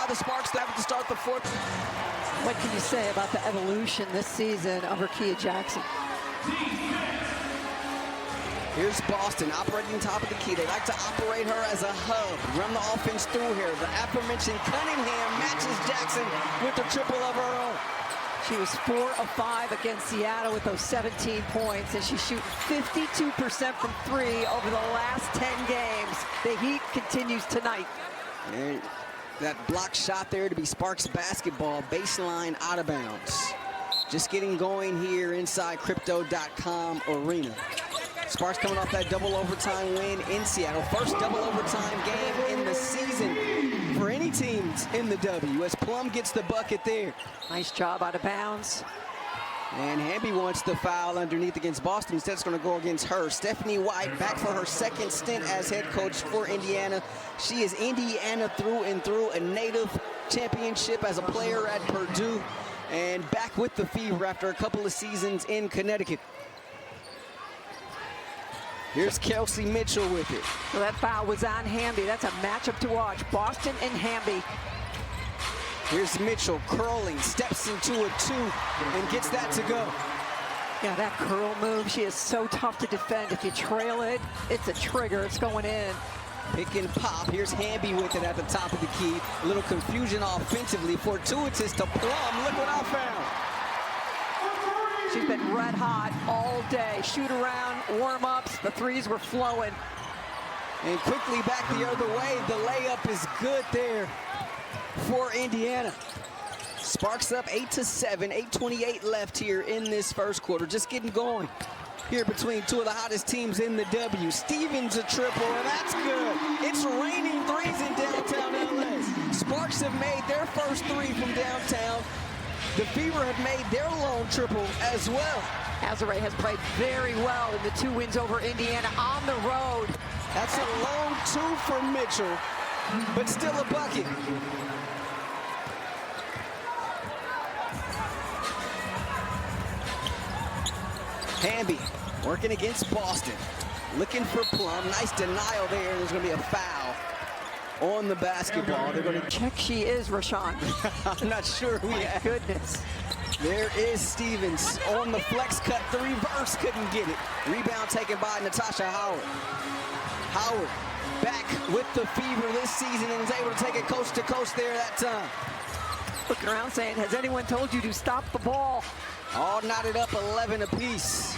the Sparks to start the fourth. What can you say about the evolution this season of Rakia Jackson? Here's Boston operating top of the key. They like to operate her as a hub, run the offense through here. The aforementioned Cunningham matches Jackson with the triple of her own. She was 4 of 5 against Seattle with those 17 points, and she's shooting 52% from 3 over the last 10 games. The heat continues tonight. And that block shot there to be Sparks basketball, baseline out of bounds. Just getting going here inside Crypto.com arena. Sparks coming off that double overtime win in Seattle. First double overtime game in the season for any teams in the W as Plum gets the bucket there. Nice job out of bounds. And Hamby wants the foul underneath against Boston. Instead, it's going to go against her. Stephanie White back for her second stint as head coach for Indiana. She is Indiana through and through, a native championship as a player at Purdue, and back with the Fever after a couple of seasons in Connecticut. Here's Kelsey Mitchell with it. So that foul was on Hamby. That's a matchup to watch. Boston and Hamby. Here's Mitchell curling, steps into a 2, and gets that to go. Yeah, that curl move, she is so tough to defend. If you trail it, it's a trigger. It's going in. Pick and pop. Here's Hamby with it at the top of the key. A little confusion offensively. Fortuitous to Plum. Look what I found. She's been red hot all day. Shoot around, warm-ups. The threes were flowing. And quickly back the other way. The layup is good there for Indiana. Sparks up 8-7, 8:28 left here in this first quarter. Just getting going here between two of the hottest teams in the W. Stevens a triple, and that's good. It's raining threes in downtown LA. Sparks have made their first 3 from downtown. The Fever have made their lone triple as well. Azare has played very well in the 2 wins over Indiana on the road. That's a lone 2 for Mitchell, but still a bucket. Hamby working against Boston, looking for Plum. Nice denial there. There's going to be a foul on the basketball. They're going to check. She is Rashawn. I'm not sure who. My goodness. There is Stevens on the flex cut. The reverse couldn't get it. Rebound taken by Natasha Howard. Howard back with the Fever this season and is able to take it coast to coast there that time. Looking around saying, has anyone told you to stop the ball? All knotted up 11 apiece.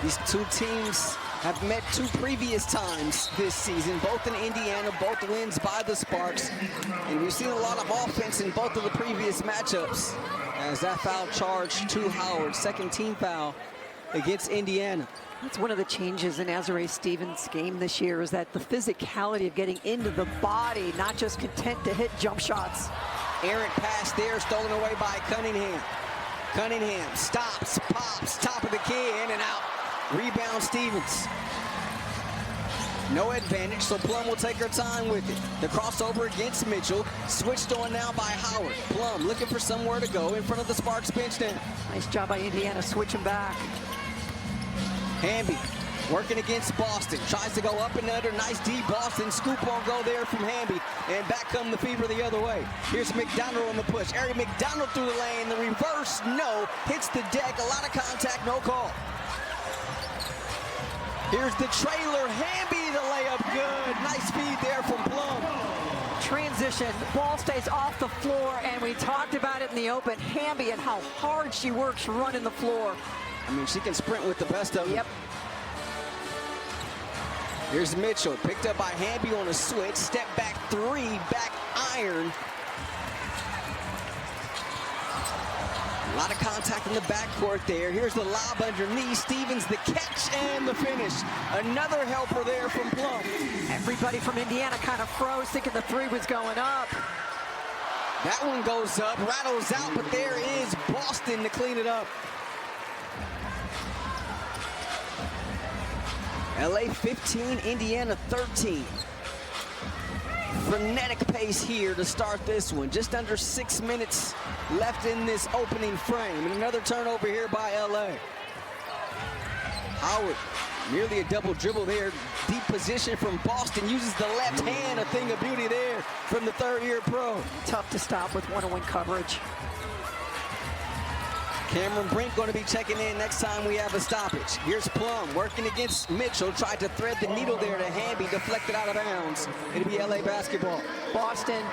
These 2 teams have met 2 previous times this season, both in Indiana, both wins by the Sparks. And we've seen a lot of offense in both of the previous matchups as that foul charge to Howard, second team foul against Indiana. That's one of the changes in Azare Stevens' game this year, is that the physicality of getting into the body, not just content to hit jump shots. Errant pass there, stolen away by Cunningham. Cunningham stops, pops, top of the key, in and out. Rebound Stevens. No advantage, so Plum will take her time with it. The crossover against Mitchell, switched on now by Howard. Plum looking for somewhere to go in front of the Sparks bench now. Nice job by Indiana switching back. Hamby working against Boston, tries to go up and under. Nice D Boston scoop on go there from Hamby, and back come the Fever the other way. Here's McDonald on the push. Ari McDonald through the lane. The reverse, no, hits the deck. A lot of contact, no call. Here's the trailer. Hamby the layup, good. Nice feed there from Plum. Transition, ball stays off the floor, and we talked about it in the open. Hamby and how hard she works running the floor. I mean, she can sprint with the best of them. Yep. Here's Mitchell, picked up by Hamby on a switch. Step back 3, back iron. A lot of contact in the backcourt there. Here's the lob underneath. Stevens the catch and the finish. Another helper there from Plum. Everybody from Indiana kind of froze, thinking the 3 was going up. That one goes up, rattles out, but there is Boston to clean it up. LA 15, Indiana 13. Frenetic pace here to start this one. Just under 6 minutes left in this opening frame. And another turnover here by LA. Howard Nearly a double dribble there. Deep position from Boston. Uses the left hand. A thing of beauty there from the third-year pro. Tough to stop with one-on-one coverage. Cameron Brink going to be checking in next time we have a stoppage. Here's Plum working against Mitchell. Tried to thread the needle there to Hamby. Deflected out of bounds. It'll be LA basketball. Boston.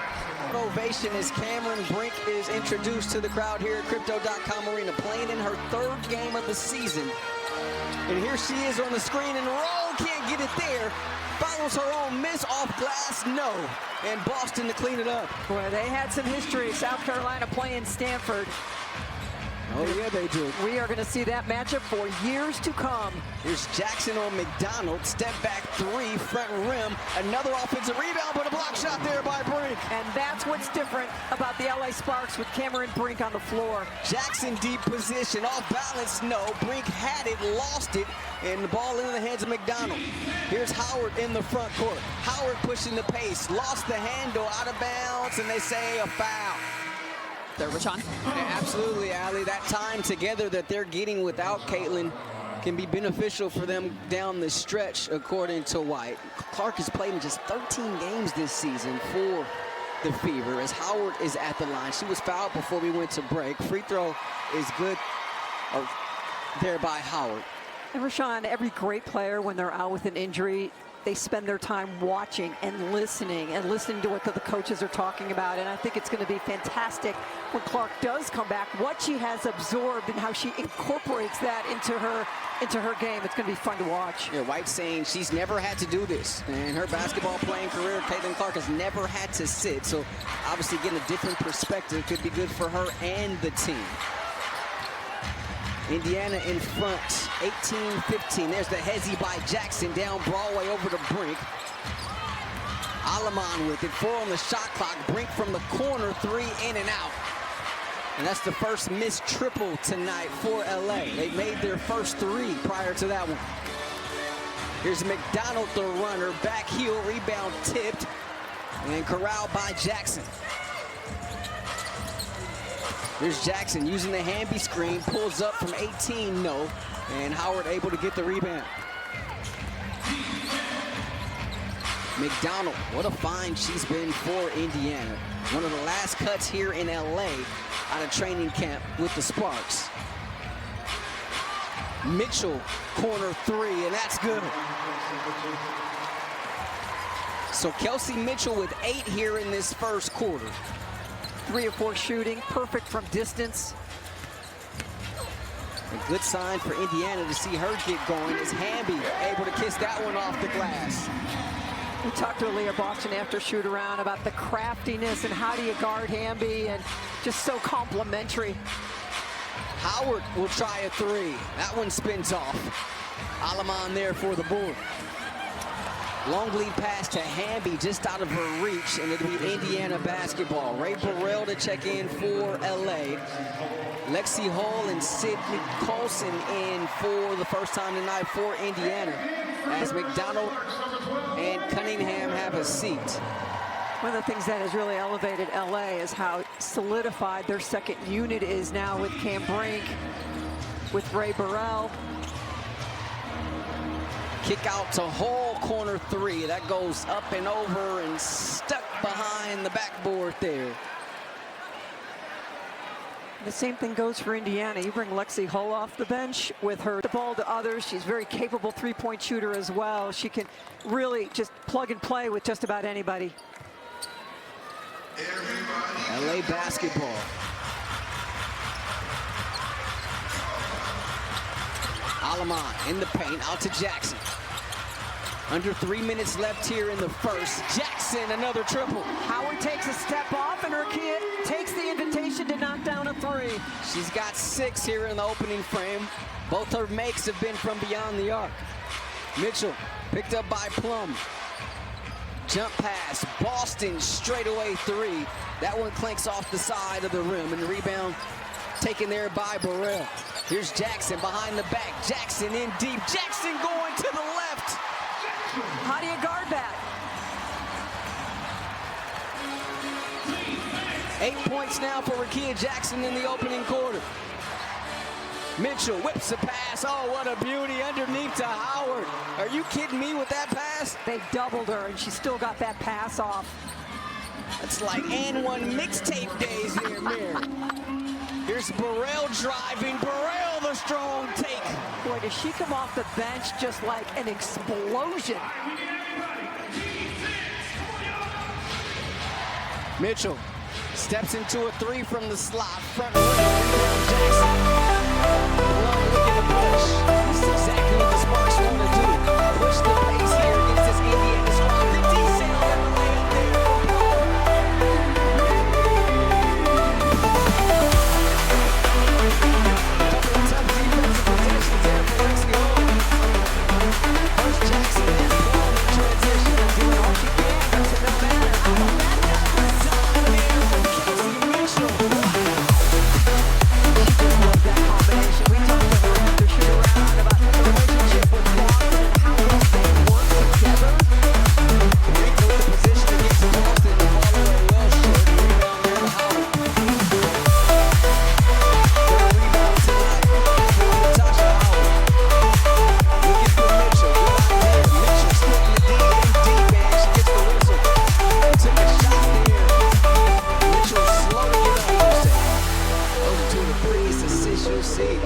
Ovation as Cameron Brink is introduced to the crowd here at Crypto.com Arena, playing in her third game of the season. And here she is on the screen, and Roll can't get it there. Follows her own miss off glass, no. And Boston to clean it up. Boy, they had some history. South Carolina playing Stanford. Oh, yeah, they do. We are going to see that matchup for years to come. Here's Jackson on McDonald. Step back three, front rim. Another offensive rebound, but a block shot there by Brink. And that's what's different about the LA Sparks with Cameron Brink on the floor. Jackson deep position, off balance, no. Brink had it, lost it, and the ball into the hands of McDonald. Here's Howard in the front court. Howard pushing the pace, lost the handle, out of bounds, and they say a foul. There, Rashawn. Yeah, absolutely, Allie. That time together that they're getting without Caitlin can be beneficial for them down the stretch, according to White. Clark has played in just 13 games this season for the Fever, as Howard is at the line. She was fouled before we went to break. Free throw is good there by Howard. And Rashawn, every great player, when they're out with an injury, they spend their time watching and listening to what the coaches are talking about. And I think it's going to be fantastic when Clark does come back, what she has absorbed and how she incorporates that into her game. It's going to be fun to watch. Yeah, White saying she's never had to do this. In her basketball playing career, Caitlin Clark has never had to sit. So obviously getting a different perspective could be good for her and the team. Indiana in front, 18-15. There's the hezzy by Jackson, down Broadway over to Brink. Alamon with it, 4 on the shot clock. Brink from the corner, 3 in and out. And that's the first missed triple tonight for LA. They made their first 3 prior to that one. Here's McDonald, the runner, back heel, rebound tipped, and corralled by Jackson. Here's Jackson using the Hamby screen, pulls up from 18, no, and Howard able to get the rebound. McDonald, what a find she's been for Indiana. One of the last cuts here in LA out of training camp with the Sparks. Mitchell, corner 3, and that's good. So Kelsey Mitchell with 8 here in this first quarter. 3 of 4 shooting, perfect from distance. A good sign for Indiana to see her get going as Hamby able to kiss that one off the glass. We talked earlier, Boston, after shoot around about the craftiness and how do you guard Hamby, and just so complimentary. Howard will try a 3. That one spins off. Alamon there for the board. Long lead pass to Hamby, just out of her reach, and it'll be Indiana basketball. Ray Burrell to check in for LA. Lexi Hall and Sydney Colson in for the first time tonight for Indiana, as McDonald and Cunningham have a seat. One of the things that has really elevated LA is how solidified their second unit is now with Cam Brink, with Ray Burrell. Kick out to Hall, corner 3. That goes up and over and stuck behind the backboard there. The same thing goes for Indiana. You bring Lexi Hull off the bench with her the ball to others. She's a very capable 3-point shooter as well. She can really just plug and play with just about anybody. LA basketball. Alamon in the paint, out to Jackson. Under 3 minutes left here in the first. Jackson, another triple. Howard takes a step off, and her kid takes the invitation to knock down a 3. She's got 6 here in the opening frame. Both her makes have been from beyond the arc. Mitchell picked up by Plum. Jump pass, Boston straightaway 3. That one clanks off the side of the rim, and the rebound taken there by Burrell. Here's Jackson behind the back. Jackson in deep. Jackson going to the left. How do you guard that? 8 points now for Rakia Jackson in the opening quarter. Mitchell whips a pass. Oh, what a beauty underneath to Howard. Are you kidding me with that pass? They doubled her, and she still got that pass off. It's like and one mixtape days there, Mary. Here's Burrell driving. Burrell the strong take. Boy, does she come off the bench just like an explosion. Mitchell steps into a three from the slot. Front rim. Jackson. Long looking to push. This is exactly what the Sparks want to do. Push the pace here against this Indiana squad. The decent on the layup there. Couple of tough defensive possessions there for Lexi Hall. First Jackson and Paul in transition. Doing all she can, but to no matter.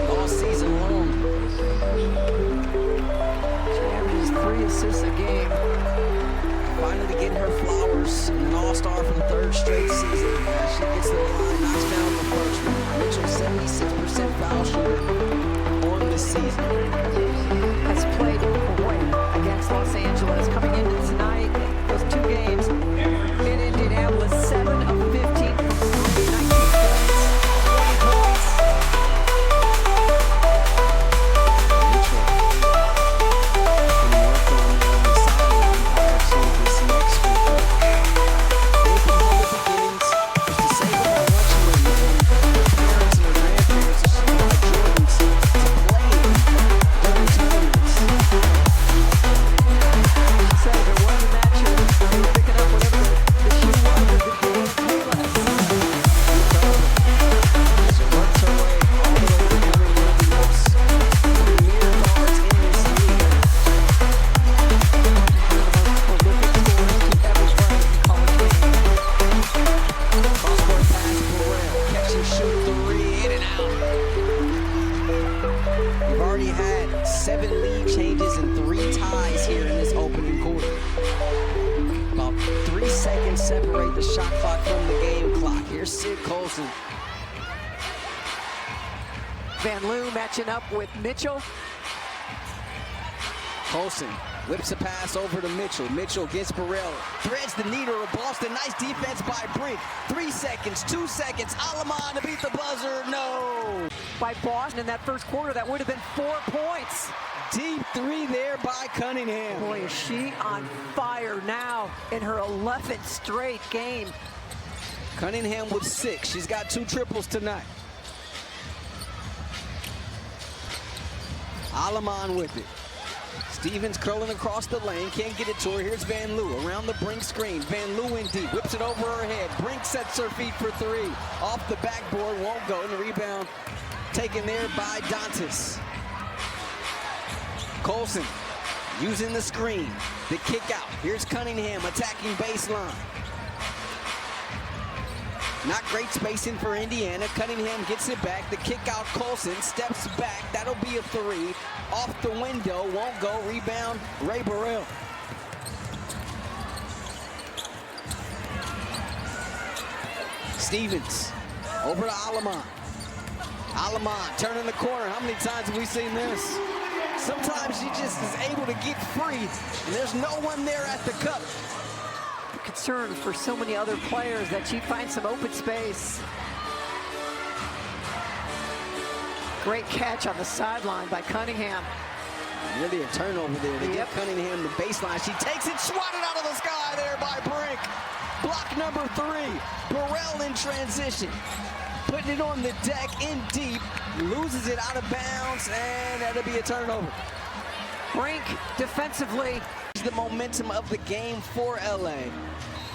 All season long. She averages 3 assists a game. Finally getting her flowers. An all-star for the third straight season. She gets the line, knocks down the first one. Mitchell, 76% foul shooter on the season. Has played great against Los Angeles. Coming into tonight, those 2 games in Indianapolis, 7 of 15 from 3, 19 points, 20 points. Had 7 lead changes and 3 ties here in this opening quarter. About 3 seconds separate the shot clock from the game clock. Here's Sid Colson. Van Loo matching up with Mitchell. Colson whips a pass over to Mitchell. Mitchell gets Burrell. Threads the needle of Boston. Nice defense by Brink. 3 seconds, 2 seconds. Alamon to beat the buzzer. No. By Boston in that first quarter, that would have been 4 points. Deep 3 there by Cunningham. Boy, is she on fire now in her 11th straight game. Cunningham with 6. She's got 2 triples tonight. Alamon with it. Stevens curling across the lane, can't get it to her. Here's Van Loo around the Brink screen. Van Loo in deep, whips it over her head. Brink sets her feet for 3. Off the backboard, won't go. And the rebound taken there by Dantas. Colson using the screen, the kick out. Here's Cunningham attacking baseline. Not great spacing for Indiana. Cunningham gets it back. The kick out, Colson steps back. That'll be a 3. Off the window, won't go. Rebound, Ray Burrell. Stevens over to Alamon. Alamon turning the corner. How many times have we seen this? Sometimes she just is able to get free, and there's no one there at the cup. Concern for so many other players that she finds some open space. Great catch on the sideline by Cunningham. Really a turnover there to get Cunningham the baseline. She takes it, swatted out of the sky there by Brink. Block number 3. Burrell in transition. Putting it on the deck in deep. Loses it out of bounds, and that'll be a turnover. Brink defensively. The momentum of the game for LA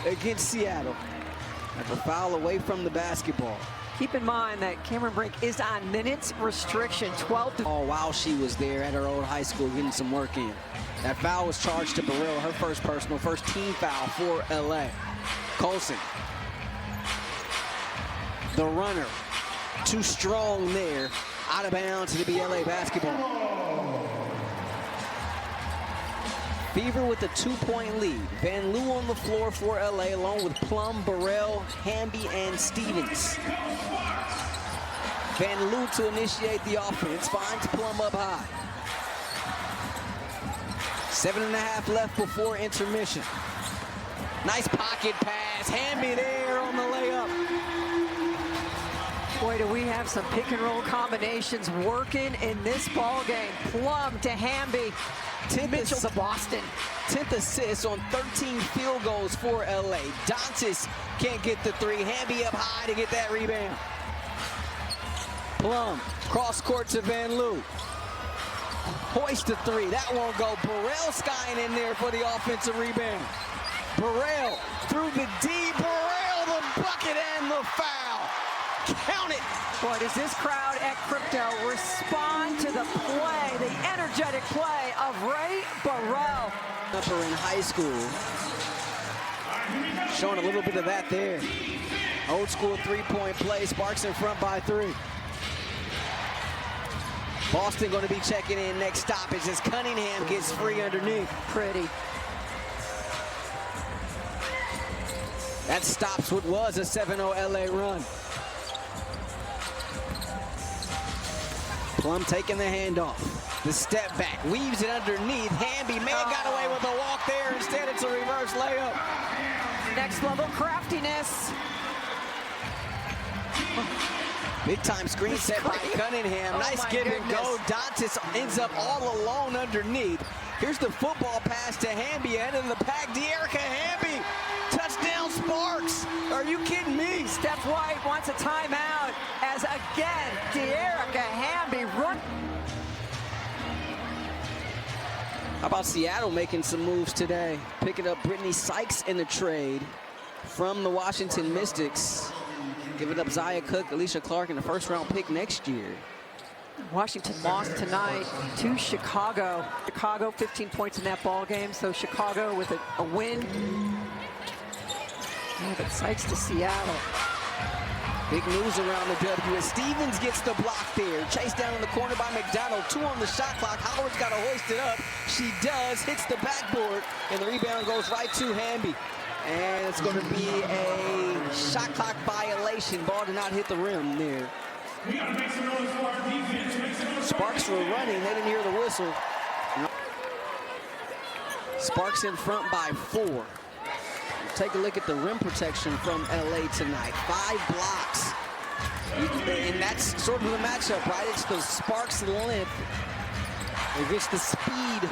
against Seattle. Have a foul away from the basketball. Keep in mind that Cameron Brink is on minutes restriction, 12 to... Oh, while she was there at her old high school getting some work in. That foul was charged to Burrell, her first personal, first team foul for LA. Colson. The runner. Too strong there. Out of bounds. It'll be LA basketball. Fever with a 2-point lead. Van Loo on the floor for LA along with Plum, Burrell, Hamby, and Stevens. Van Loo to initiate the offense. Finds Plum up high. 7.5 left before intermission. Nice pocket pass. Hamby there on the layup. Boy, do we have some pick and roll combinations working in this ball game. Plum to Hamby. Mitchell to Boston. 10th assist on 13 field goals for LA. Dantas can't get the three. Hamby up high to get that rebound. Plum, cross court to Van Loo. Hoist the three. That won't go. Burrell skying in there for the offensive rebound. Burrell through the D. Burrell, the bucket and the foul. Count it. Boy, does this crowd at Crypto respond to the play, the energetic play of Ray Burrell. Upper in high school. Showing a little bit of that there. Old school three-point play. Sparks in front by 3. Boston going to be checking in next stoppage as Cunningham gets free underneath. Pretty. That stops what was a 7-0 LA run. Plum taking the handoff. The step back, weaves it underneath. Hamby may have got away with a walk there. Instead, it's a reverse layup. Next level craftiness. Big time screen set by Cunningham. Nice give and go. Dantas ends up all alone underneath. Here's the football pass to Hamby, end of the pack. De'Erica Hamby. Touchdown Sparks. Are you kidding me? Steph White wants a timeout as again De'Erica Hamby run. How about Seattle making some moves today? Picking up Brittany Sykes in the trade from the Washington Mystics. Giving up Zaya Cook, Alicia Clark, and a first-round pick next year. Washington lost tonight to Chicago. Chicago 15 points in that ball game, so Chicago with a win. Yeah, but Sykes to Seattle. Big news around the W as Stevens gets the block there. Chased down in the corner by McDonald. 2 on the shot clock. Howard's got to hoist it up. She does. Hits the backboard. And the rebound goes right to Hamby. And it's going to be a shot clock violation. Ball did not hit the rim there. Sparks were running. They didn't hear the whistle. Sparks in front by 4. Take a look at the rim protection from LA tonight. 5 blocks. And that's sort of the matchup, right? It's the Sparks length against the speed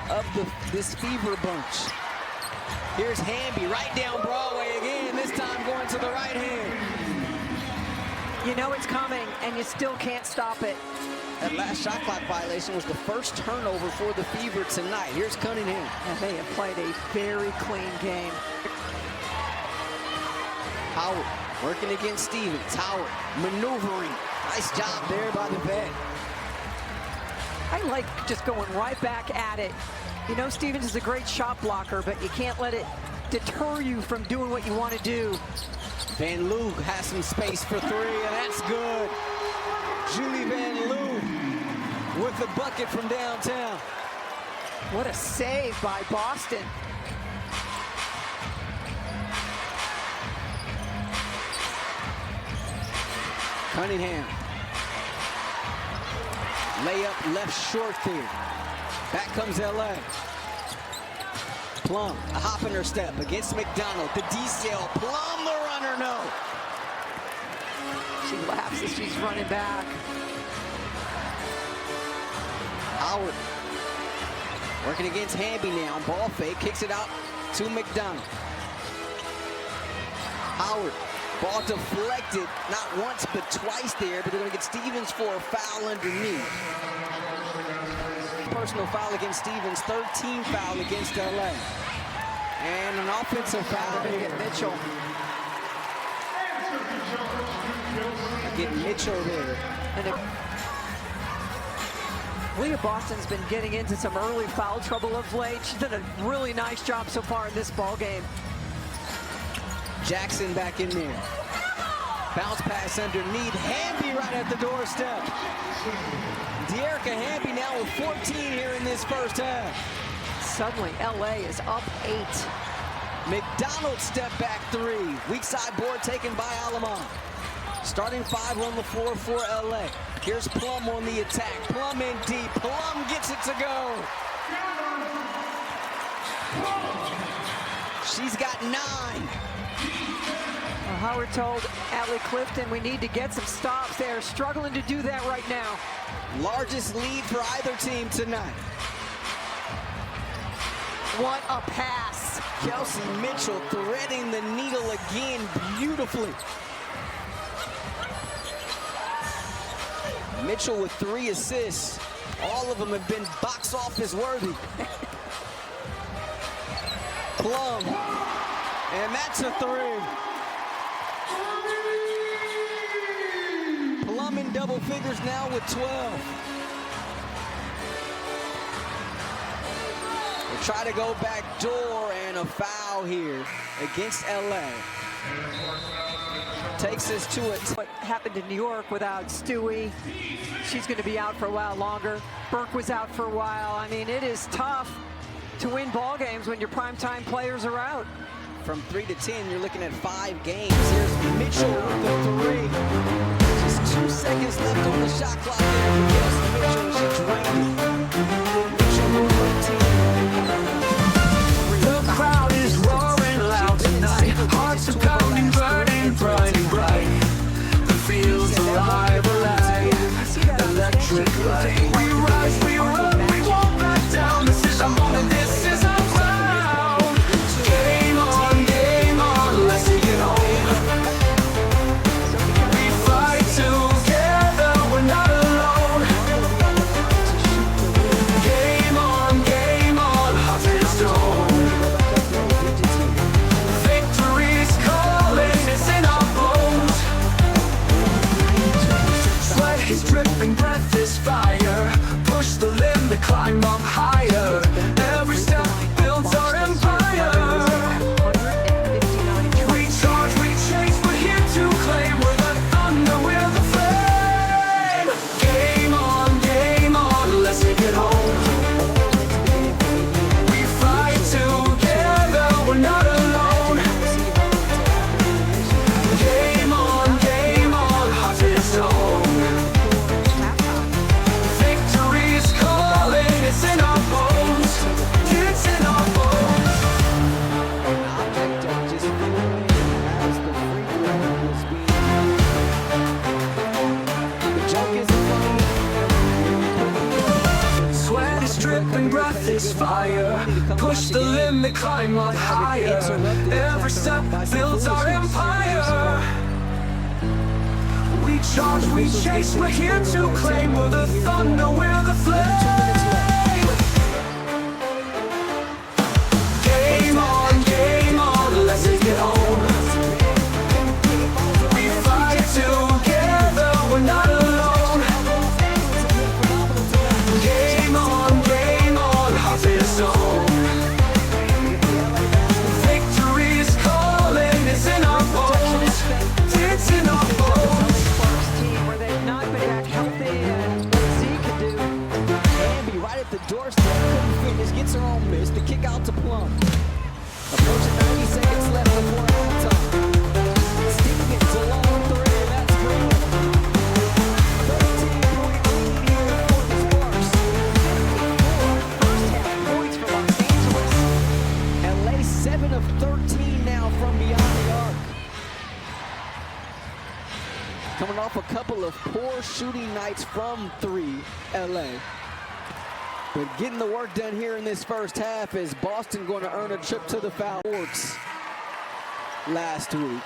of this Fever bunch. Here's Hamby right down Broadway again, this time going to the right hand. You know it's coming, and you still can't stop it. That last shot clock violation was the first turnover for the Fever tonight. Here's Cunningham. And they have played a very clean game. Howard working against Stevens. Howard maneuvering. Nice job there by the vet. I like just going right back at it. You know, Stevens is a great shot blocker, but you can't let it deter you from doing what you want to do. Van Loo has some space for 3, and that's good. Julie Van Loo with the bucket from downtown. What a save by Boston. Cunningham. Layup left short there. Back comes LA. Plum, a hop in her step against McDonald. The D-cell. Plum, the runner, no. She laughs as she's running back. Howard working against Hamby now. Ball fake, kicks it out to McDonald. Howard, ball deflected, not once but twice there, but they're going to get Stevens for a foul underneath. Personal foul against Stevens, 13 foul against LA. And an offensive foul. They're going to get Mitchell. get Mitchell there. And Leah Boston's been getting into some early foul trouble of late. She's done a really nice job so far in this ball game. Jackson back in there. Bounce pass underneath. Hamby right at the doorstep. De'Erica Hamby now with 14 here in this first half. Suddenly, LA is up 8. McDonald step back 3. Weak side board taken by Alamon. Starting 5 on the floor for LA. Here's Plum on the attack. Plum in deep. Plum gets it to go. She's got 9. Well, Howard told Allie Clifton we need to get some stops. They are struggling to do that right now. Largest lead for either team tonight. What a pass. Kelsey Mitchell threading the needle again beautifully. Mitchell with 3 assists. All of them have been box office worthy. Plum, and that's a 3. Plum in double figures now with 12. They try to go back door, and a foul here against LA. Takes us to it. What happened in New York without Stewie? She's going to be out for a while longer. Burke was out for a while. I mean, it is tough to win ball games when your primetime players are out. From 3 to 10, you're looking at 5 games. Here's Mitchell with the 3. Just 2 seconds left on the shot clock there for Kelsey Mitchell. She drained it. Mitchell with 13. The crowd is roaring loud tonight. Hearts are pounding, burning bright and bright. The fields alive, electric light. We rise, we run, we won't back down. This is our moment, this is our ground. Game on, let's take it home. We fight together, we're not alone. Game on, heart and stone. Victory's calling, it's in our bones. Sweat is dripping, breath is fire. Push the limit, climb up higher. Every step builds our empire. We charge, we chase, we're here to claim. We're the thunder, we're the flame. Game on, let's take it home. We fight together, we're not alone. Game on, heart and stone. Victory's calling, it's in our bones. It's in our bones. Object of just feeling as the free throw is being. The joke isn't funny. Sweat is dripping, breath is fire. Push the limit, climb up higher. Every step builds our empire. We charge, we chase, we're here to claim. We're the thunder, we're the flame. Game on, let's take it home. We fight together, we're not alone. Game on, heart and soul. Victory's calling, it's in our bones. It's in our bones. Sparks team where they've not been back healthy, and what Z can do. Hamby right at the doorstep, couldn't finish, gets her own miss. The kick out to Plum. Approaching 90 seconds left before halftime. Stevens a long 3, and that's good. 13-point lead here for the Sparks. 54 first half points for Los Angeles. LA 7 of 13 now from beyond the arc. Coming off a couple of poor shooting nights from 3, LA. But getting the work done here in this first half is Boston going to earn a trip to the foul courts last week,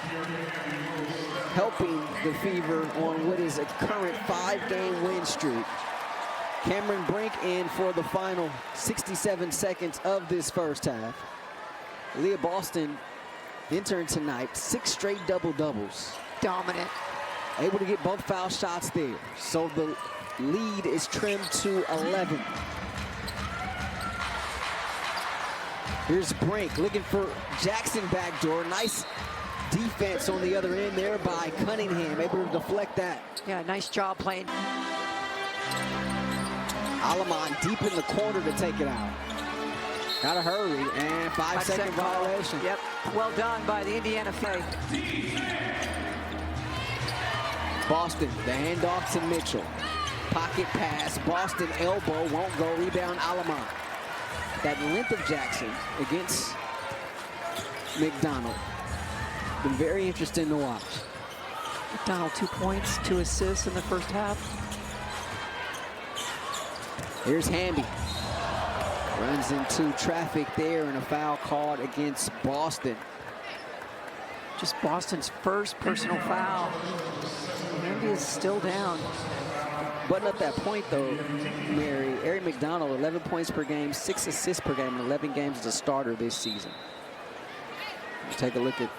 helping the Fever on what is a current 5-game win streak. Cameron Brink in for the final 67 seconds of this first half. Leah Boston intern tonight, 6 straight double-doubles. Dominant. able to get both foul shots there. So the lead is trimmed to 11. Here's Brink looking for Jackson backdoor. Nice defense on the other end there by Cunningham, able to deflect that. Yeah, nice job playing. Alamon deep in the corner to take it out. Gotta hurry, and 5-second violation. Yep, well done by the Indiana Fay. Boston, the handoff to Mitchell. Pocket pass, Boston elbow, won't go, rebound Alamon. That length of Jackson against McDonald. Been very interesting to watch. McDonald 2 points, 2 assists in the first half. Here's Hamby. Runs into traffic there and a foul called against Boston. Just Boston's first personal foul. Hamby is still down. Button up that point though, Mary. Ari McDonald, 11 points per game, 6 assists per game in 11 games as a starter this season. Take a look at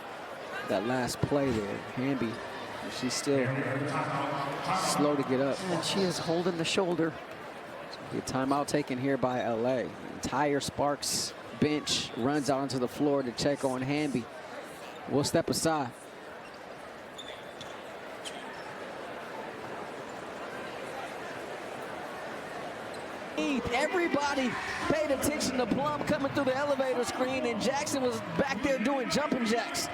that last play there. Hamby, she's still slow to get up. And she is holding the shoulder. The timeout taken here by LA. Entire Sparks bench runs out onto the floor to check on Hamby. We'll step aside. Everybody paid attention to Plum coming through the elevator screen, and Jackson was back there doing jumping jacks.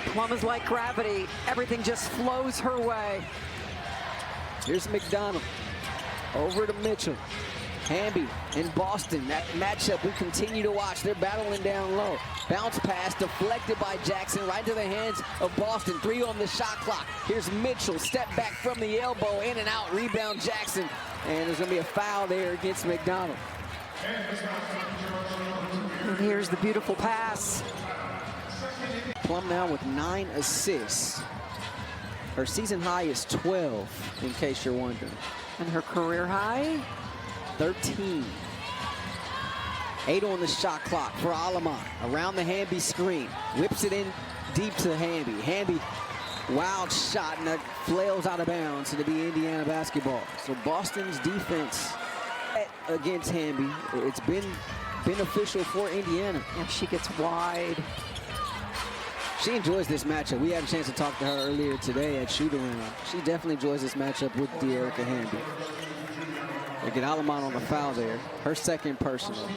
Plum is like gravity. Everything just flows her way. Here's McDonald. Over to Mitchell. Hamby and Boston. That matchup we continue to watch. They're battling down low. Bounce pass deflected by Jackson right into the hands of Boston. 3 on the shot clock. Here's Mitchell. Step back from the elbow. In and out. Rebound Jackson. And there's going to be a foul there against McDonald. And here's the beautiful pass. Plum now with 9 assists. Her season high is 12, in case you're wondering. And her career high? 13. 8 on the shot clock for Alamon. Around the Hamby screen. Whips it in deep to Hamby. Hamby, wild shot, and that flails out of bounds. It'll be Indiana basketball. So Boston's defense against Hamby, it's been beneficial for Indiana. And she gets wide. She enjoys this matchup. We had a chance to talk to her earlier today at shoot-around. She definitely enjoys this matchup with De'Erica Hamby. They get Alamon on the foul there. Her second personal.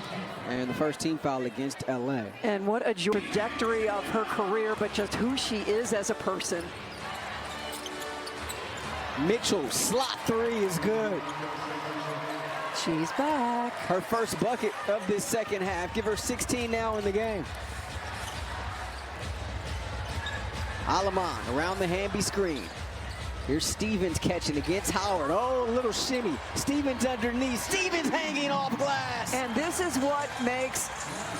And the first team foul against LA. And what a trajectory of her career, but just who she is as a person. Mitchell, slot 3 is good. She's back. Her first bucket of this second half. Give her 16 now in the game. Alamon around the Hamby screen. Here's Stevens catching against Howard. Oh, a little shimmy. Stevens underneath. Stevens hanging off glass. And this is what makes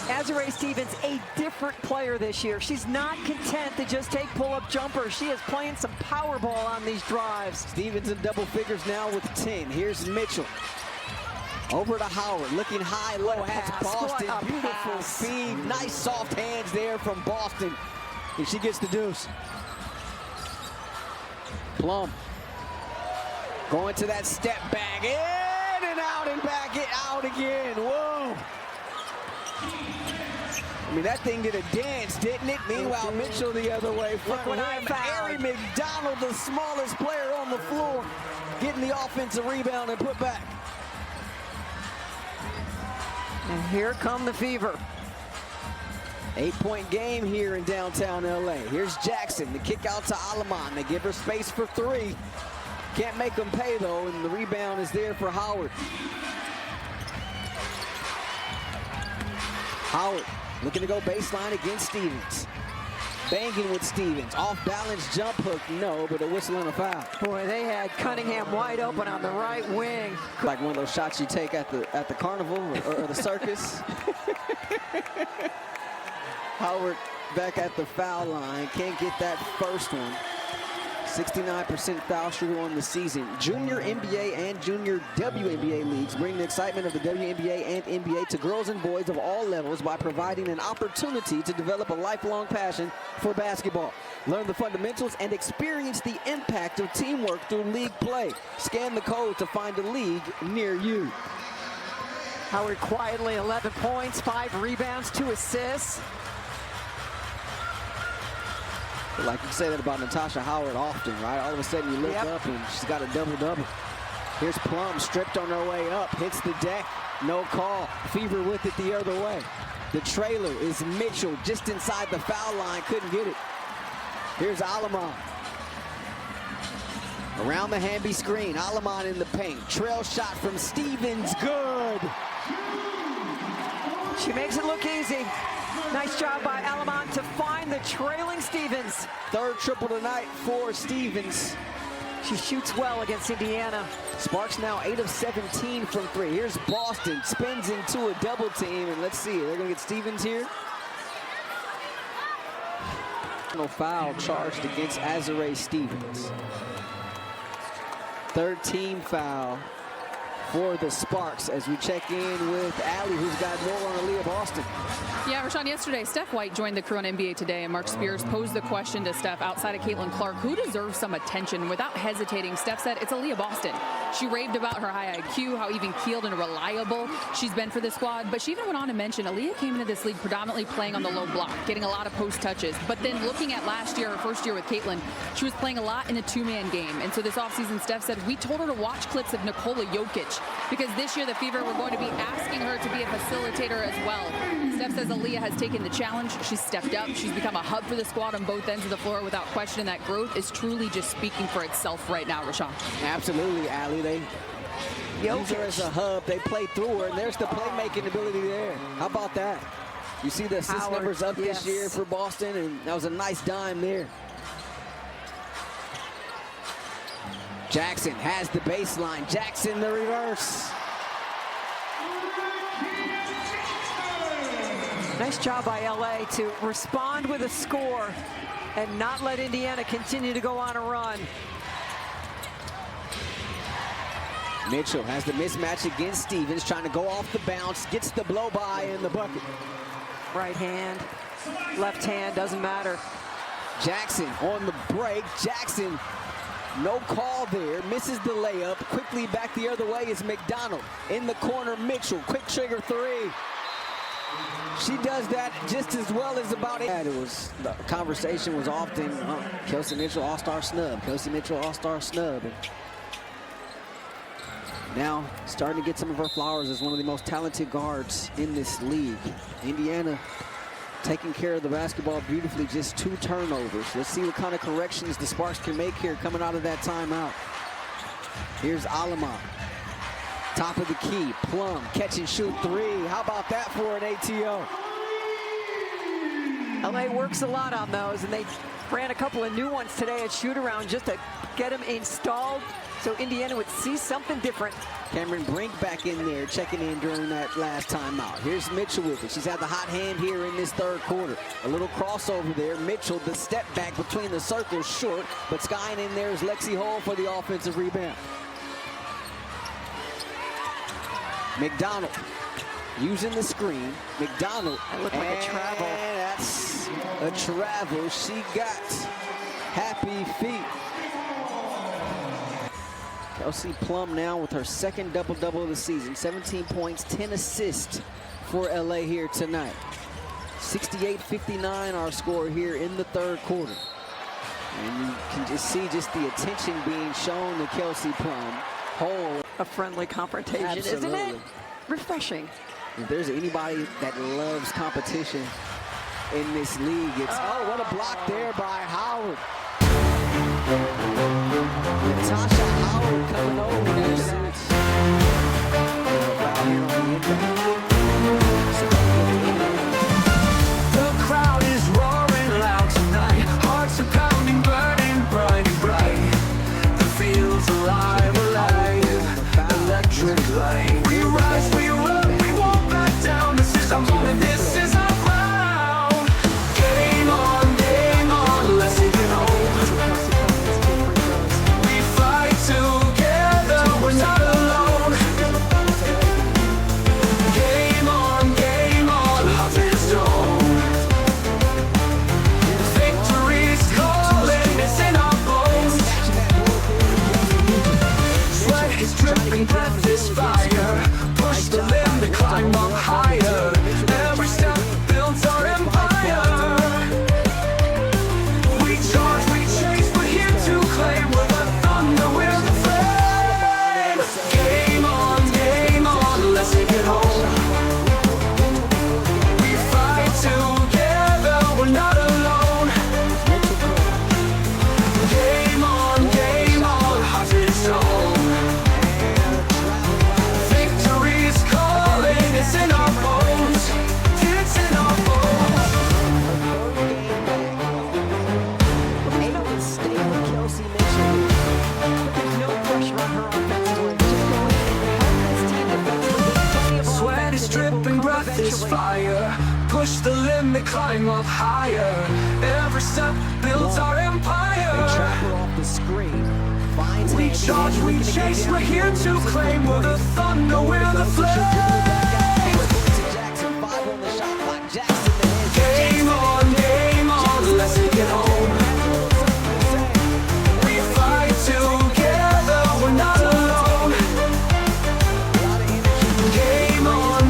Azurá Stevens a different player this year. She's not content to just take pull-up jumpers. She is playing some power ball on these drives. Stevens in double figures now with 10. Here's Mitchell. Over to Howard, looking high, low, has Boston. Beautiful feed. Nice soft hands there from Boston. And she gets the deuce. Plum going to that step back, in and out and back it out again. Whoa. I mean, that thing did a dance, didn't it? Meanwhile, Mitchell the other way. Look what I found. Ari McDonald, the smallest player on the floor, getting the offensive rebound and put back. And here come the Fever. 8-point game here in downtown LA. Here's Jackson, the kick out to Alamon. They give her space for 3. Can't make them pay though, and the rebound is there for Howard. Howard looking to go baseline against Stevens. Banging with Stevens. Off balance jump hook, no, but a whistle and a foul. Boy, they had Cunningham wide open on the right wing. Like one of those shots you take at the carnival or the circus. Howard back at the foul line. Can't get that first one. 69% foul shooter on the season. Junior NBA and junior WNBA leagues bring the excitement of the WNBA and NBA to girls and boys of all levels by providing an opportunity to develop a lifelong passion for basketball. Learn the fundamentals and experience the impact of teamwork through league play. Scan the code to find a league near you. Howard quietly 11 points, 5 rebounds, 2 assists. Like you say that about Natasha Howard often, right? All of a sudden you look up and she's got a double-double. Here's Plum stripped on her way up, hits the deck, no call. Fever with it the other way. The trailer is Mitchell just inside the foul line, couldn't get it. Here's Alaman. Around the Hamby screen, Alaman in the paint. Trail shot from Stevens, good. She makes it look easy. Nice job by Alaman to find the trailing Stevens. Third triple tonight for Stevens. She shoots well against Indiana. Sparks now 8 of 17 from 3. Here's Boston, spins into a double team, and let's see, they're gonna get Stevens here. No foul charged against Azare Stevens. Third team foul for the Sparks as we check in with Allie, who's got more on Aaliyah Boston. Yeah, Rashawn, yesterday, Steph White joined the crew on NBA Today, and Mark Spears posed the question to Steph outside of Caitlin Clark, who deserves some attention? Without hesitating, Steph said, it's Aaliyah Boston. She raved about her high IQ, how even-keeled and reliable she's been for the squad, but she even went on to mention Aaliyah came into this league predominantly playing on the low block, getting a lot of post touches, but then looking at last year, her first year with Caitlin, she was playing a lot in a two-man game, and so this offseason, Steph said, we told her to watch clips of Nikola Jokic, because this year the Fever were going to be asking her to be a facilitator as well. Steph says Aaliyah has taken the challenge. She's stepped up. She's become a hub for the squad on both ends of the floor without question. That growth is truly just speaking for itself right now, Rashawn. Absolutely, Allie. They use her as a hub. They play through her, and there's the playmaking ability there. How about that? You see the assist numbers up this year for Boston, and that was a nice dime there. Jackson has the baseline. Jackson the reverse. Nice job by LA to respond with a score and not let Indiana continue to go on a run. Mitchell has the mismatch against Stevens, trying to go off the bounce, gets the blow by in the bucket. Right hand, left hand, doesn't matter. Jackson on the break. Jackson, no call there, misses the layup. Quickly back the other way is McDonald. In the corner, Mitchell, quick trigger three. She does that just as well as about it. It was, the conversation was often, Kelsey Mitchell all-star snub, Kelsey Mitchell all-star snub. And now starting to get some of her flowers as one of the most talented guards in this league. Indiana taking care of the basketball beautifully, just 2 turnovers. Let's see what kind of corrections the Sparks can make here coming out of that timeout. Here's Alaman. Top of the key, Plum, catch and shoot 3. How about that for an ATO? LA works a lot on those, and they ran a couple of new ones today at shoot-around just to get them installed so Indiana would see something different. Cameron Brink back in there, checking in during that last timeout. Here's Mitchell with it. She's had the hot hand here in this third quarter. A little crossover there. Mitchell, the step back between the circles, short, but skying in there is Lexi Hall for the offensive rebound. McDonald using the screen. McDonald. That looked like a travel. That's a travel. She got happy feet. Kelsey Plum now with her second double-double of the season. 17 points, 10 assists for LA here tonight. 68-59 our score here in the third quarter. And you can just see just the attention being shown to Kelsey Plum. A friendly confrontation, Absolutely. isn't it? refreshing. If there's anybody that loves competition in this league, it's, oh, what a block there by Howard. Natasha Howard coming over there. The crowd is roaring loud tonight. Hearts are pounding, burning bright and bright. The field's alive, alive. Electric light. We rise, we run, we won't back down. This is our moment, this is our crown. Game on, let's take it home. climb up higher. Every step builds our They empire. trap her off the screen. Finds We Handy. charge, Handy we looking to get chase, down we're here to Loses claim. We're the thunder, we're the flame. Jackson, 5 on the shot clock. Jackson, the head. Game on, let's take it home. We fight together, we're not alone. Game on,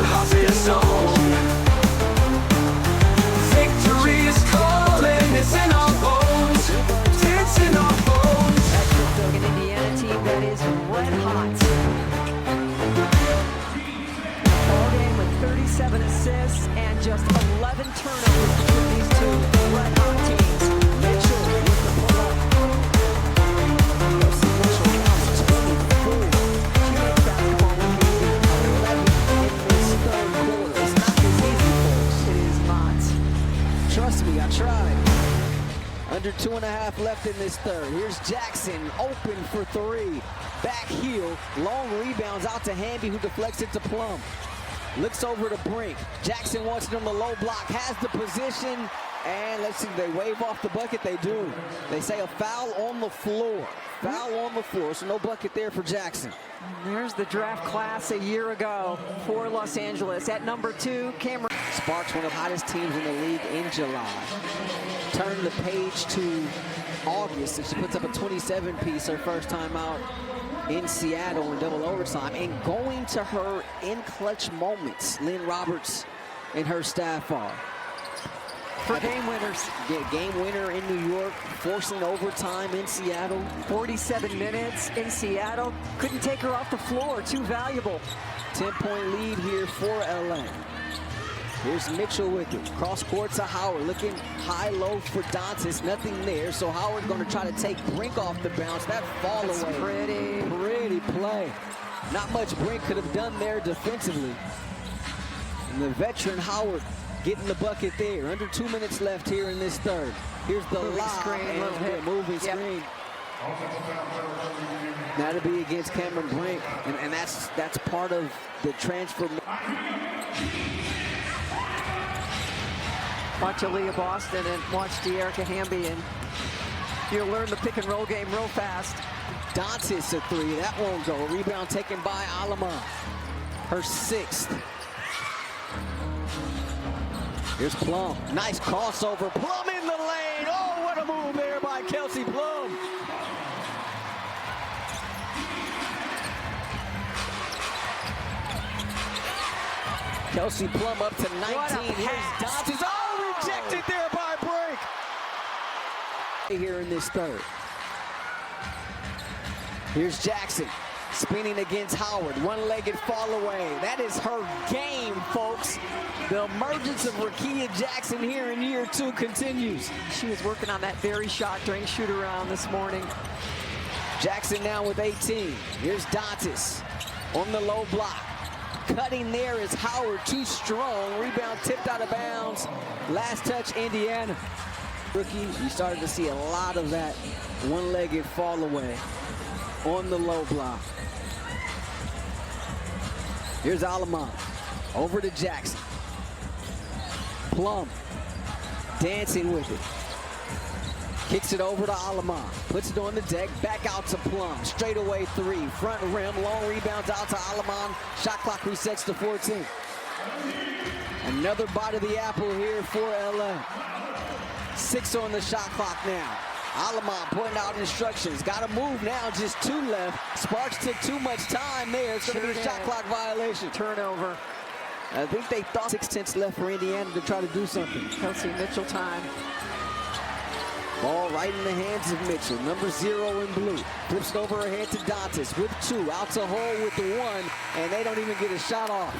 hearts in zone. Victory is calling, it's in our bones. It's in our bones. An Indiana team that is red hot. All game with 37 assists and just 11 turnovers between these two red hot teams. Mitchell with the pull-up. Kelsey Mitchell counts 24. She makes basketball look easy. 11 in this third quarter. It's not this easy, folks. It is not. Trust me, I tried. Under 2.5 left in this third. Here's Jackson, open for 3. Back heel, long rebounds out to Hamby, who deflects it to Plum. Looks over to Brink. Jackson wants it on the low block, has the position, and let's see, they wave off the bucket. They do. They say a foul on the floor. Foul on the floor, so no bucket there for Jackson. There's the draft class a year ago for Los Angeles. At number 2, Cameron. Sparks, one of the hottest teams in the league in July. Turn the page to August, and she puts up a 27-piece her first time out in Seattle in double overtime. And going to her in clutch moments, Lynn Roberts and her staff are. For game winners. Yeah, game winner in New York, forcing overtime in Seattle. 47 minutes in Seattle. Couldn't take her off the floor. Too valuable. 10-point lead here for LA. Here's Mitchell with it. Cross court to Howard. Looking high-low for Dantas. Nothing there. So Howard going to try to take Brink off the bounce. That fall That's away. Pretty play. Not much Brink could have done there defensively. And the veteran Howard getting the bucket there. Under 2 minutes left here in this third. Here's the Moving lob screen, and little hit. moving Yep. screen. That'll be against Cameron Brink, and that's part of the transfer. Watch Aaliyah Boston and watch De'Erica Hamby, and you'll learn the pick and roll game real fast. Dantas a 3, that won't go. Rebound taken by Alama, her 6th. Here's Plum, nice crossover. Plum in the lane. Oh, what a move there by Kelsey Plum. Kelsey Plum up to 19. Here's Dantas. Oh, rejected there by Brink. Here in this third. Here's Jackson, spinning against Howard. One-legged fall away. That is her game, folks. The emergence of Rakia Jackson here in year 2 continues. She was working on that very shot during shoot-around this morning. Jackson now with 18. Here's Dantas on the low block. Cutting there is Howard, too strong. Rebound tipped out of bounds. Last touch, Indiana. Rookie, you started to see a lot of that one-legged fall away on the low block. Here's Alamont, over to Jackson. Plum, dancing with it. Kicks it over to Alamont, puts it on the deck, back out to Plum. Straightaway 3, front rim, long rebounds out to Alamont. Shot clock resets to 14. Another bite of the apple here for LA. 6 on the shot clock now. Alamont pointing out instructions. Got to move now, just 2 left. Sparks took too much time there. It's going to be a shot clock violation. Turnover. I think they thought 6/10 left for Indiana to try to do something. Kelsey Mitchell time. Ball right in the hands of Mitchell, number 0 in blue. Flips it over ahead to Dantas with 2, out to Hole with the 1, and they don't even get a shot off.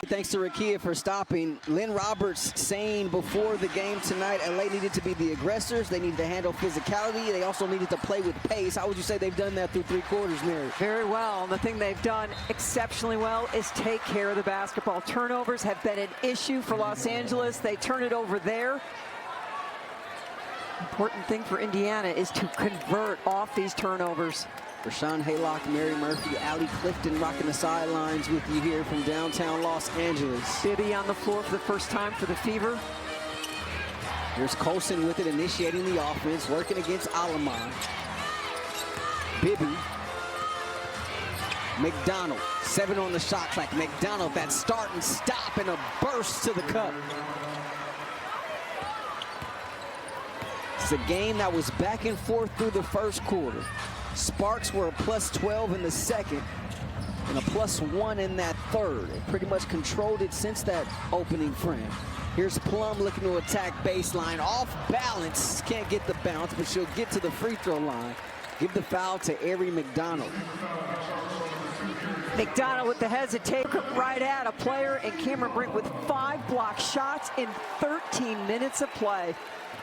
Thanks to Rakia for stopping. Lynn Roberts saying before the game tonight, LA needed to be the aggressors. They needed to handle physicality. They also needed to play with pace. How would you say they've done that through 3 quarters, Mary? Very well. And the thing they've done exceptionally well is take care of the basketball. Turnovers have been an issue for Los Angeles. They turn it over there. Important thing for Indiana is to convert off these turnovers. Rashawn Haylock, Mary Murphy, Allie Clifton rocking the sidelines with you here from downtown Los Angeles. Bibby on the floor for the first time for the Fever. Here's Colson with it, initiating the offense, working against Alamon. Bibby. McDonald, 7 on the shot clock. McDonald, that start and stop and a burst to the cup. It's a game that was back and forth through the first quarter. Sparks were a +12 in the second and a +1 in that third. They pretty much controlled it since that opening frame. Here's Plum looking to attack baseline. Off balance, can't get the bounce, but she'll get to the free throw line. Give the foul to Ari McDonald. McDonald with the hesitate, right at a player, and Cameron Brink with 5 block shots in 13 minutes of play.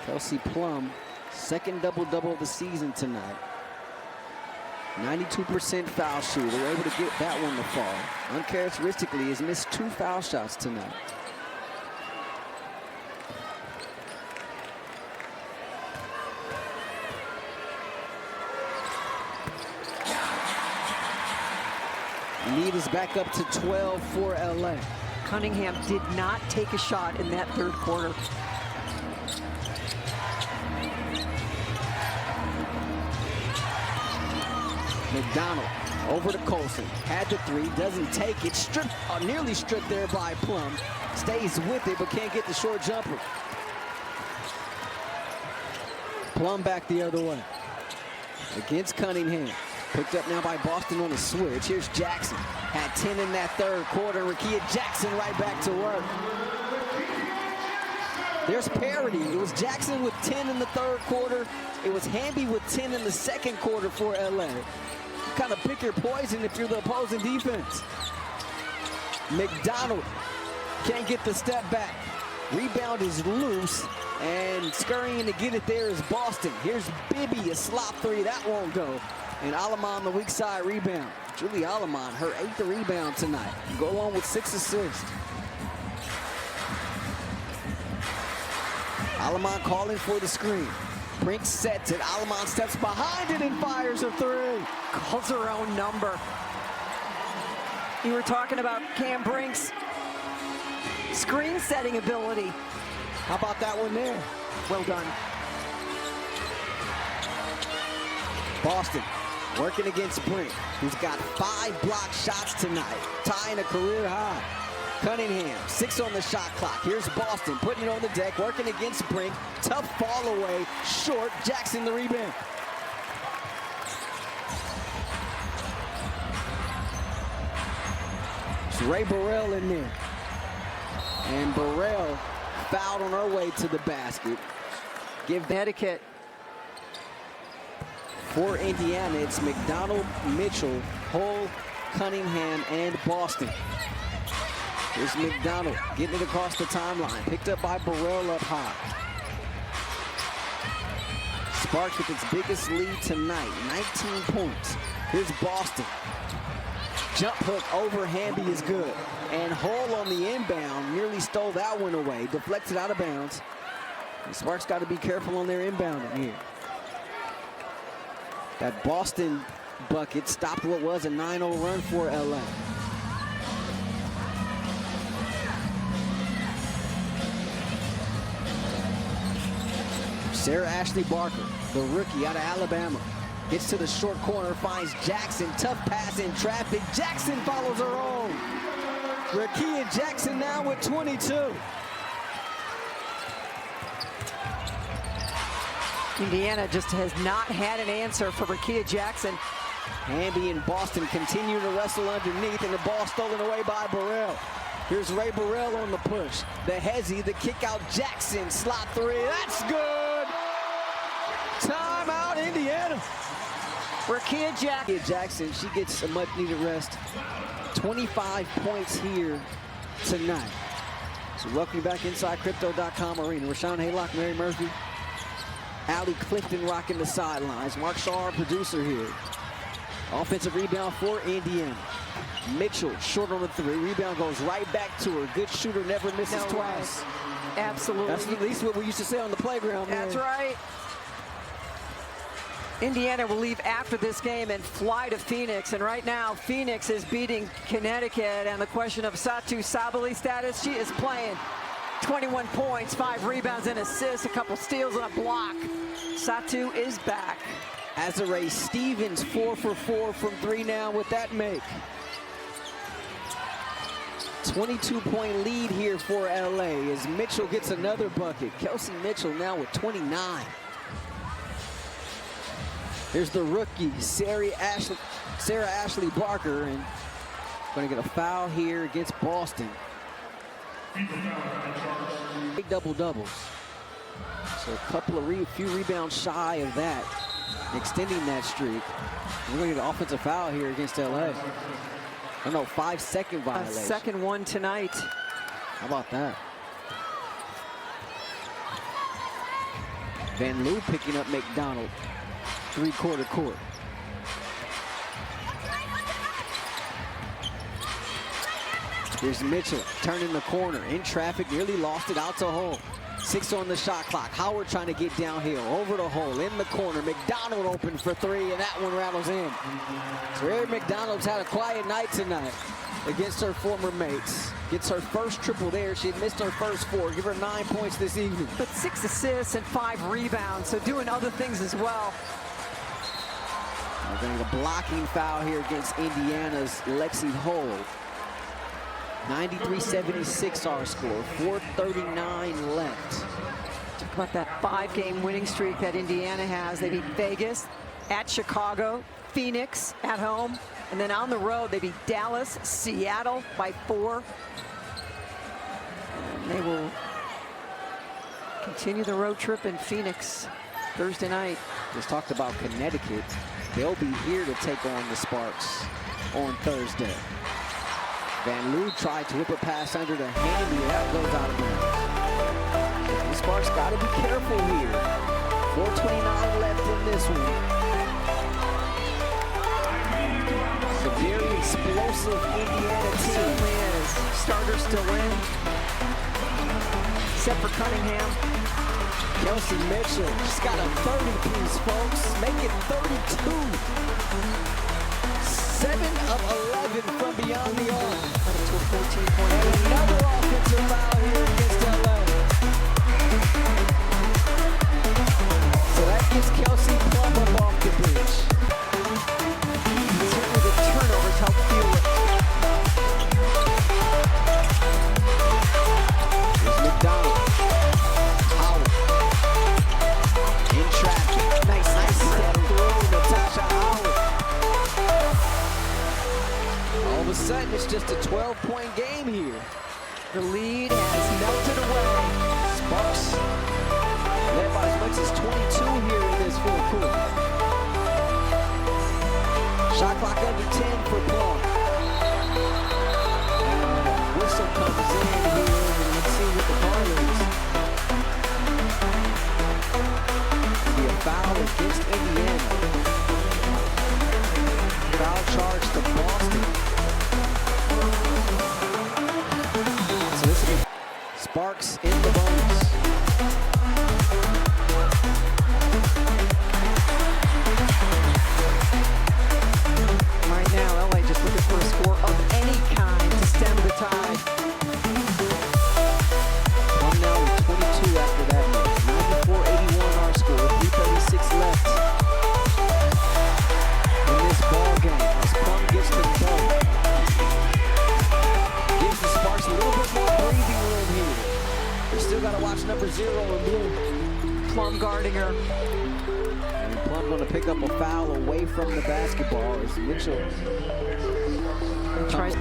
Kelsey Plum, second double-double of the season tonight. 92% foul shooter. They were able to get that one to fall. Uncharacteristically, has missed 2 foul shots tonight. Lead is back up to 12 for LA. Cunningham did not take a shot in that third quarter. McDonald over to Colson. Had the 3, doesn't take it. Stripped, nearly stripped there by Plum. Stays with it, but can't get the short jumper. Plum back the other way. Against Cunningham. Picked up now by Boston on the switch. Here's Jackson. Had 10 in that third quarter. Rakia Jackson right back to work. There's parity. It was Jackson with 10 in the third quarter. It was Hamby with 10 in the second quarter for LA. You kind of pick your poison if you're the opposing defense. McDonald can't get the step back. Rebound is loose. And scurrying to get it there is Boston. Here's Bibby, a slop 3. That won't go. And Alamon on the weak side rebound. Julie Alamon, her 8th rebound tonight. Go on with 6 assists. Alamon calling for the screen. Brink sets it. Alamon steps behind it and fires a 3. Calls her own number. You were talking about Cam Brink's screen setting ability. How about that one there? Well done. Boston working against Brink, who's got 5 block shots tonight, tying a career high. Cunningham, 6 on the shot clock. Here's Boston putting it on the deck, working against Brink. Tough fall away, short. Jackson the rebound. It's Ray Burrell in there. And Burrell fouled on her way to the basket. Give Connecticut. For Indiana, it's McDonald, Mitchell, Hull, Cunningham, and Boston. Here's McDonald getting it across the timeline. Picked up by Burrell up high. Sparks with its biggest lead tonight, 19 points. Here's Boston. Jump hook over Hamby is good. And Hull on the inbound nearly stole that one away. Deflected out of bounds. And Sparks got to be careful on their inbounding here. That Boston bucket stopped what was a 9-0 run for LA. Sarah Ashley Barker, the rookie out of Alabama, gets to the short corner, finds Jackson. Tough pass in traffic. Jackson follows her own. Rakia Jackson now with 22. Indiana just has not had an answer for Rakia Jackson. Hamby and Boston continue to wrestle underneath, and the ball stolen away by Burrell. Here's Ray Burrell on the push. The hezzy, the kick out. Jackson, slot 3. That's good. Timeout, Indiana. Rakia Jackson, she gets a much-needed rest. 25 points here tonight. So welcome you back inside Crypto.com Arena. Rashawn Haylock, Mary Murphy. Allie Clifton rocking the sidelines. Mark Shaw, our producer here. Offensive rebound for Indiana. Mitchell short on the 3. Rebound goes right back to her. Good shooter, never misses twice. Absolutely. That's at least what we used to say on the playground. That's right. Indiana will leave after this game and fly to Phoenix. And right now, Phoenix is beating Connecticut. And the question of Satou Sabally status, she is playing 21 points, 5 rebounds and assists, a couple steals and a block. Satou is back. Azare Stevens 4 for 4 from 3 now with that make. 22-point lead here for LA as Mitchell gets another bucket. Kelsey Mitchell now with 29. Here's the rookie, Sarah Ashley Barker, and going to get a foul here against Boston. Big double-doubles. So a few rebounds shy of that, extending that streak. We're going to get an offensive foul here against LA. I don't know, 5-second violation. A second one tonight. How about that? Van Loo picking up McDonald. 3-quarter court. Here's Mitchell turning the corner in traffic, nearly lost it out to hole. 6 on the shot clock. Howard trying to get downhill over the hole in the corner. McDonald open for 3, and that one rattles in. So Erin McDonald's had a quiet night tonight against her former mates. Gets her first triple there. She had missed her first 4. Give her 9 points this evening. But 6 assists and 5 rebounds, so doing other things as well. We're going to get a blocking foul here against Indiana's Lexi Hull. 93-76 our score, 4:39 left. Talk about that 5-game winning streak that Indiana has. They beat Vegas, at Chicago, Phoenix at home, and then on the road they beat Dallas, Seattle by 4. And they will continue the road trip in Phoenix Thursday night. Just talked about Connecticut. They'll be here to take on the Sparks on Thursday. Van Loo tried to whip a pass under the handy. That goes out of bounds. The Sparks got to be careful here. 4:29 left in this one. It's a very explosive Indiana team. Certainly is. Starters still in, except for Cunningham. Kelsey Mitchell, she's got a 30-piece, folks. Make it 32. 7 of 11 from beyond the arc. To a 14-point And lead. another offensive foul here against LA. So that gets Kelsey Plum up off the bench. Certainly the turnovers help fuel it. Here's McDonald. Howard. In traffic. Nice step through Natasha Howard. All of a sudden, it's just a 12-point game here. The lead has melted away. Sparks led by as much as 22 here in this fourth quarter. Shot clock under 10 for Plum. Whistle comes in here, and let's see what the call is. Be a foul against Indiana. Foul charge to Boston. So this is Sparks in the bonus. Right now, LA just looking for a score of any kind to stem the tide. Plum now with 22 after that match. 94-81 our score. 3:36 left in this ball game as Plum gets the ball. Gives the Sparks a little bit more breathing room here. They still got to watch number 0 in blue. Plum guarding her. And Plum going to pick up a foul away from the basketball as Mitchell Tries.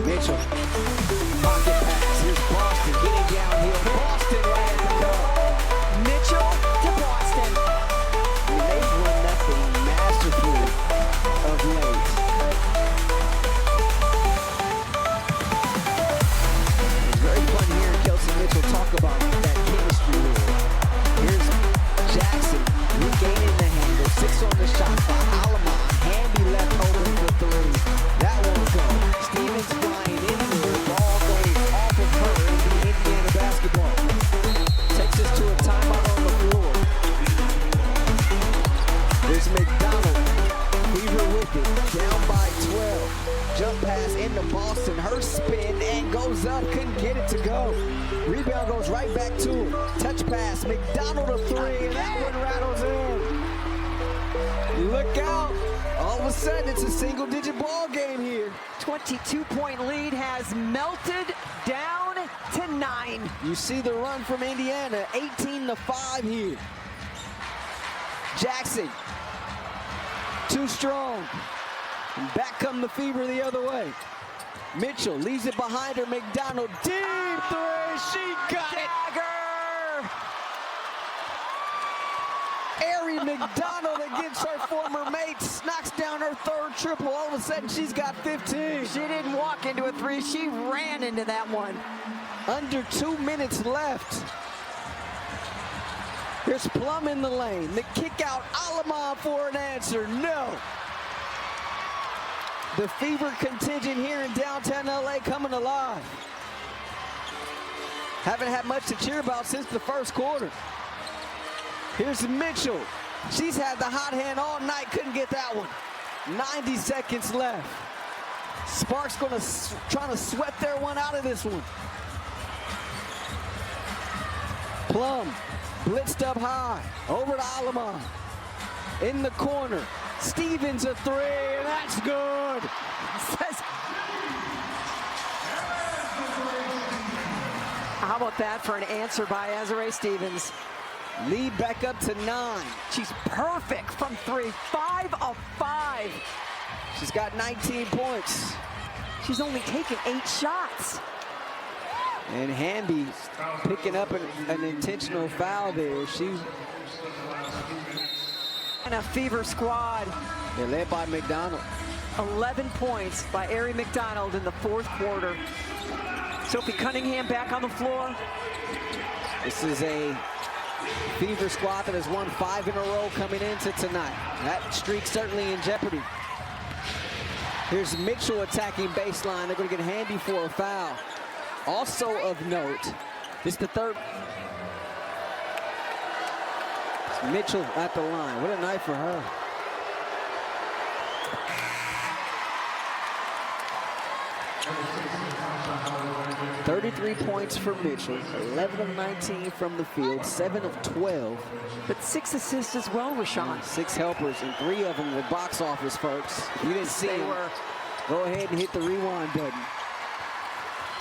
Mitchell, pocket pass. Here's Boston getting downhill. Boston right at the cup. Mitchell to Boston. They've run that thing masterfully of late. It's very fun hearing Kelsey Mitchell talk about that chemistry there. Here's Jackson regaining the handle. 6 on the shot clock. Alamon, Hamby left open for 3. That won't go. Stevens flying in there. Ball goes off of her into Indiana basketball. touch pass. McDonald a three, and that one rattles in. Look out. All of a sudden, it's a single-digit ball game here. 22-point lead has melted down to 9. You see the run from Indiana, 18-5 here. Jackson, too strong. And back come the Fever the other way. Mitchell leaves it behind her. McDonald, deep three. She got it. Ari McDonald against her former mates, knocks down her third triple. All of a sudden, she's got 15. She didn't walk into a three. She ran into that one. Under 2 minutes left. Here's Plum in the lane. The kick out, Alamon for an answer. No. The Fever contingent here in downtown LA coming alive. Haven't had much to cheer about since the first quarter. Here's Mitchell. She's had the hot hand all night, couldn't get that one. 90 seconds left. Sparks trying to sweat their one out of this one. Plum blitzed up high, over to Alamon. In the corner, Stevens a three, and that's good. How about that for an answer by Azurá Stevens? Lead back up to 9. She's perfect from 3, 5 of 5. She's got 19 points. She's only taken 8 shots. And Hamby picking up an intentional foul there. And a Fever squad. They're led by McDonald. 11 points by Ari McDonald in the fourth quarter. Sophie Cunningham back on the floor. This is a Fever squad that has won 5 in a row coming into tonight. That streak certainly in jeopardy. Here's Mitchell attacking baseline. They're going to get Hamby for a foul. Also of note, this is the third. It's Mitchell at the line. What a night for her. $33 points for Mitchell, 11 of 19 from the field, 7 of 12. But 6 assists as well, Rashawn. 6 helpers, and 3 of them were box office, folks. If you didn't see them, go ahead and hit the rewind button.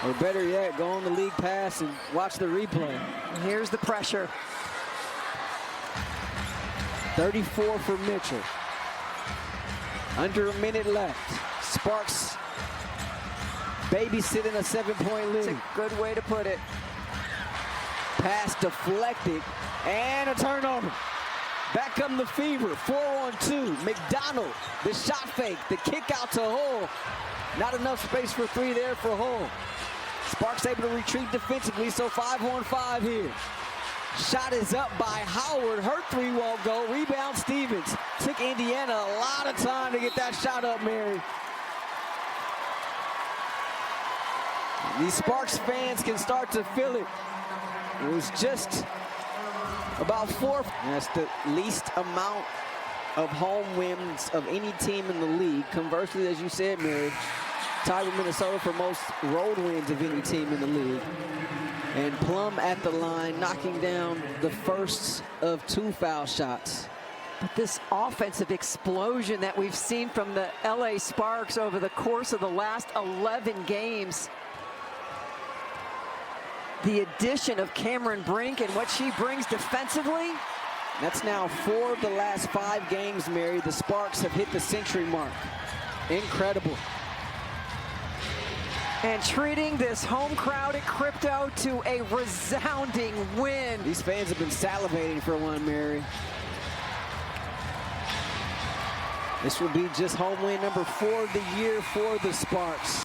Or better yet, go on the league pass and watch the replay. Here's the pressure. 34 for Mitchell. Under a minute left. Sparks babysitting a 7-point lead. That's a good way to put it. Pass deflected, and a turnover. Back come the Fever, 4-on-2. McDonald, the shot fake, the kick out to Hull. Not enough space for 3 there for Hull. Sparks able to retreat defensively, so 5-on-5 here. Shot is up by Howard. Her 3 won't go. Rebound Stevens. Took Indiana a lot of time to get that shot up, Mary. These Sparks fans can start to feel it. It was just about 4. That's the least amount of home wins of any team in the league. Conversely, as you said, Mary, tied with Minnesota for most road wins of any team in the league. And Plum at the line, knocking down the first of 2 foul shots. But this offensive explosion that we've seen from the LA Sparks over the course of the last 11 games. The addition of Cameron Brink and what she brings defensively. That's now 4 of the last 5 games, Mary. The Sparks have hit the century mark. Incredible. And treating this home crowd at Crypto to a resounding win. These fans have been salivating for one, Mary. This will be just home win number 4 of the year for the Sparks.